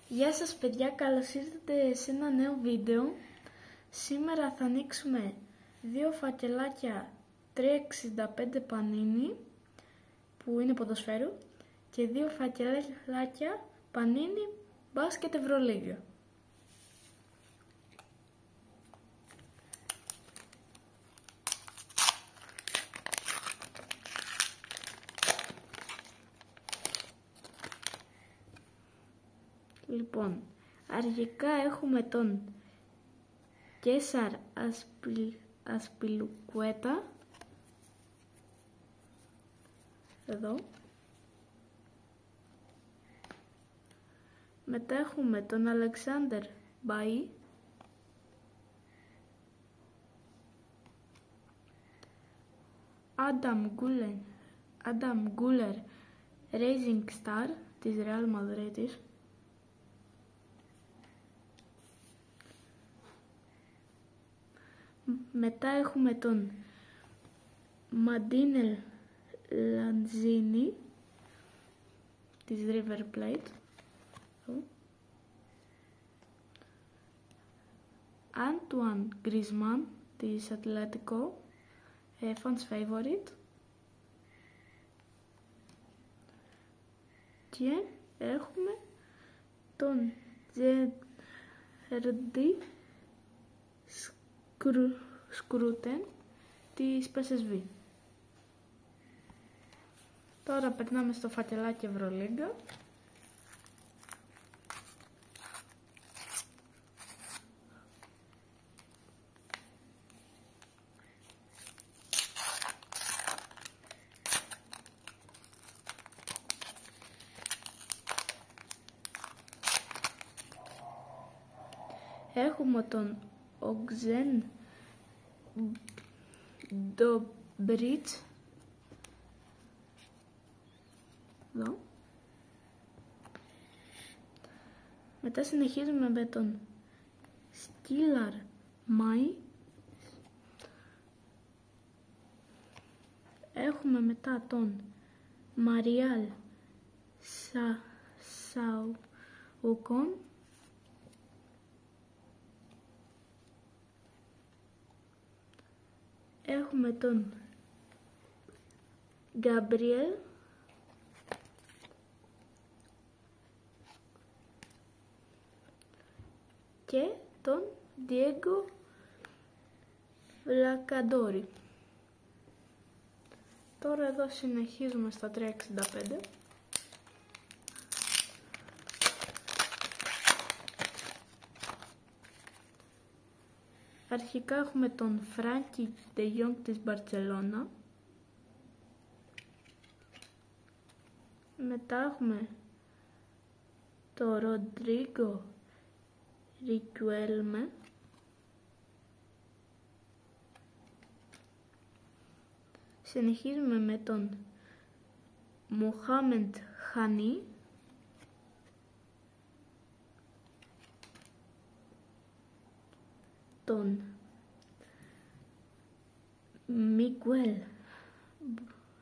Γεια σας παιδιά, καλώς ήρθατε σε ένα νέο βίντεο. Σήμερα θα ανοίξουμε δύο φακελάκια 365 Panini που είναι ποδοσφαίρου και δύο φακελάκια Panini μπάσκετ Ευρωλίγκα. Λοιπόν, αρχικά έχουμε τον Κέσαρ Ασπιλουκουέτα, εδώ. Μετά έχουμε τον Αλεξάνδερ Μπαΐ, Άνταμ Γκούλερ Rising Star της Real Madrid. Μετά έχουμε τον Μαντίνελ Λαντζίνι της River Plate, Άντουαν Γκρισμάν της Ατλέτικο, fans favorite, και έχουμε τον Τζέρντι Σκρούτεν της PSV. Τώρα περνάμε στο φακελάκι Ευρωλίγκα. Έχουμε τον Ογκζέν Ντομπρίτς, εδώ. Μετά συνεχίζουμε με τον Σκίλαρ Μάι. Έχουμε μετά τον Μαριάλ Σαουκόν. Έχουμε τον Γκαμπριέλ και τον Διέγκο Βλακαντόρι. Τώρα εδώ συνεχίζουμε στα 365. Αρχικά έχουμε τον Φράνκι Ντε Γιόνγκ της Μπαρτσελώνα. Μετά έχουμε τον Ροντρίγκο Ρικουέλμε. Συνεχίζουμε με τον Μοχάμεντ Χανί. Τον Μίγκουελ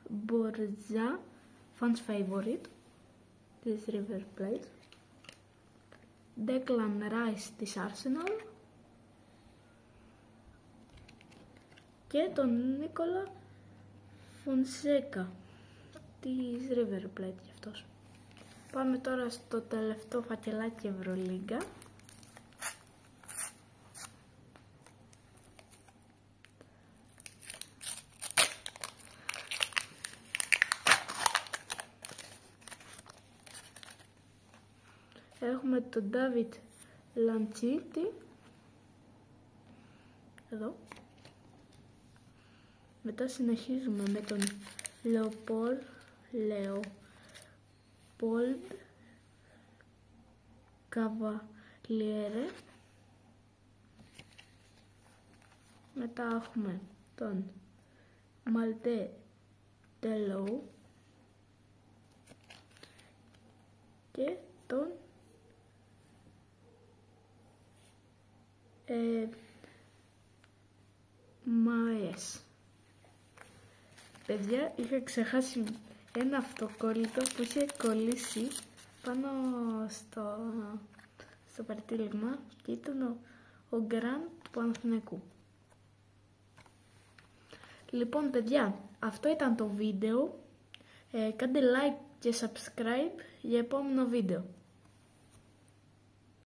Μπορζά, fans favorite της River Plate. Ντέκλαν Ράις της Arsenal και τον Νίκολα Φονσέκα της River Plate και αυτός. Πάμε τώρα στο τελευταίο φακελάκι Ευρωλίγκα. Έχουμε τον Ντάβιτ Λαντσίτη, εδώ. Μετά συνεχίζουμε με τον Λεοπόλντ Καβαλιέρε. Μετά έχουμε τον Μαλτέ Τελόου και τον Μάες. Παιδιά, είχα ξεχάσει ένα αυτοκόλλητο που είχε κολλήσει πάνω στο στο περιτύλιγμα και ήταν ο Γκραντ του Παναθηναϊκού. Λοιπόν παιδιά, αυτό ήταν το βίντεο. Κάντε like και subscribe για επόμενο βίντεο.